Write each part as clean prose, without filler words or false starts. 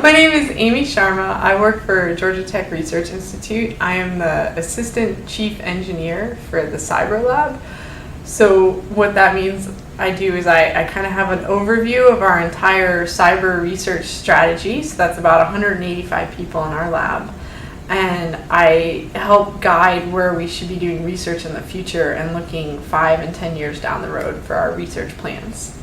My name is Amy Sharma. I work for Georgia Tech Research Institute. I am the Assistant Chief Engineer for the Cyber Lab. So what that means I do is I kind of have an overview of our entire cyber research strategy. So that's about 185 people in our lab. And I help guide where we should be doing research in the future and looking 5 and 10 years down the road for our research plans.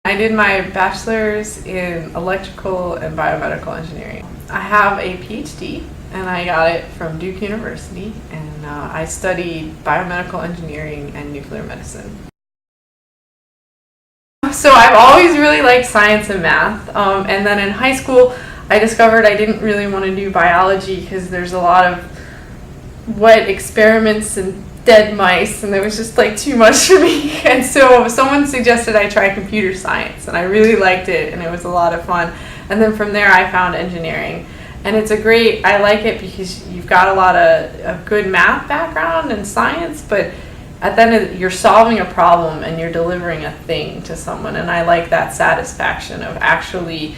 I did my bachelor's in electrical and biomedical engineering. I have a PhD and I got it from Duke University, and I studied biomedical engineering and nuclear medicine. So I've always really liked science and math, and then in high school I discovered I didn't really want to do biology because there's a lot of wet experiments and dead mice, and it was just like too much for me. And so someone suggested I try computer science, and I really liked it, and it was a lot of fun. And then from there I found engineering, and I like it because you've got a lot of good math background and science, but at the end you're solving a problem and you're delivering a thing to someone, and I like that satisfaction of actually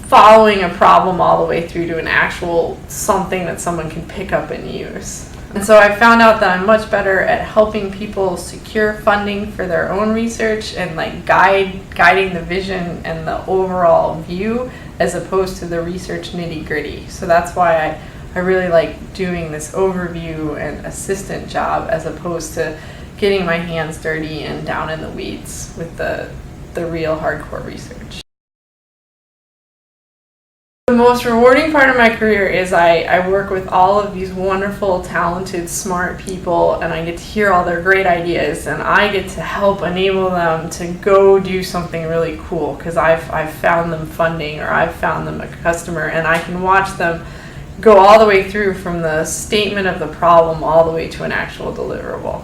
following a problem all the way through to an actual something that someone can pick up and use. And so I found out that I'm much better at helping people secure funding for their own research and like guiding the vision and the overall view as opposed to the research nitty-gritty. So that's why I really like doing this overview and assistant job as opposed to getting my hands dirty and down in the weeds with the real hardcore research. The most rewarding part of my career is I work with all of these wonderful, talented, smart people, and I get to hear all their great ideas, and I get to help enable them to go do something really cool because I've found them funding or I've found them a customer, and I can watch them go all the way through from the statement of the problem all the way to an actual deliverable.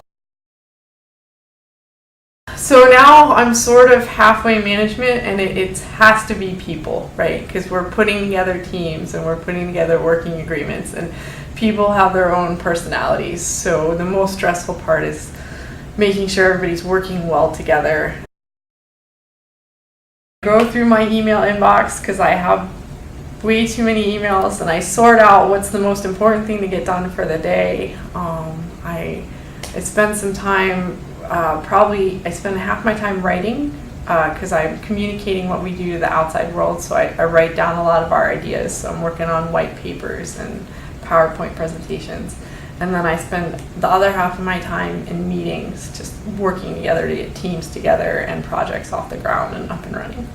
So now I'm sort of halfway management, and it has to be people, right? Because we're putting together teams and we're putting together working agreements, and people have their own personalities. So the most stressful part is making sure everybody's working well together. I go through my email inbox because I have way too many emails, and I sort out what's the most important thing to get done for the day. I spend some time I spend half my time writing because I'm communicating what we do to the outside world, so I write down a lot of our ideas. So I'm working on white papers and PowerPoint presentations, and then I spend the other half of my time in meetings just working together to get teams together and projects off the ground and up and running.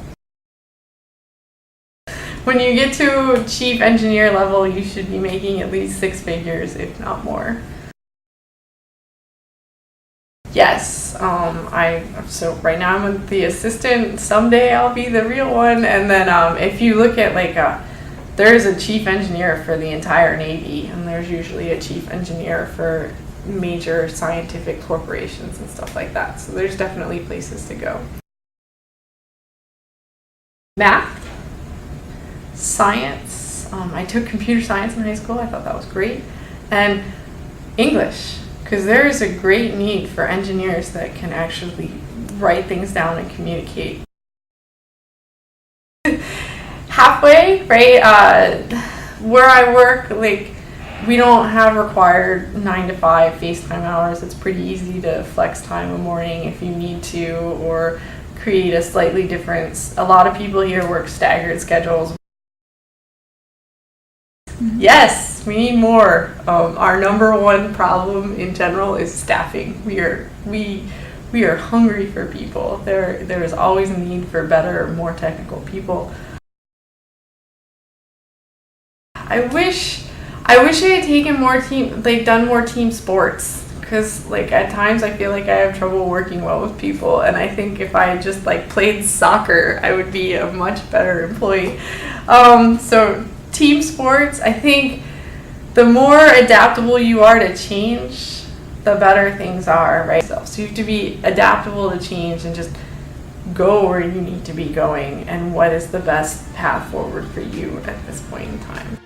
When you get to chief engineer level, you should be making at least 6 figures, if not more. Yes, so right now I'm the assistant. Someday I'll be the real one. And then if you look at there's a chief engineer for the entire Navy, and there's usually a chief engineer for major scientific corporations and stuff like that. So there's definitely places to go. Math, science. I took computer science in high school. I thought that was great. And English. Because there is a great need for engineers that can actually write things down and communicate. Halfway, right? Where I work, we don't have required 9 to 5 FaceTime hours. It's pretty easy to flex time a morning if you need to, or create a slightly different. A lot of people here work staggered schedules. Yes, we need more. Our number one problem in general is staffing. We are hungry for people. There is always a need for better, more technical people. I wish I had taken more done more team sports, because at times I feel like I have trouble working well with people, and I think if I just played soccer, I would be a much better employee. So team sports, I think the more adaptable you are to change, the better things are, right? So you have to be adaptable to change and just go where you need to be going and what is the best path forward for you at this point in time.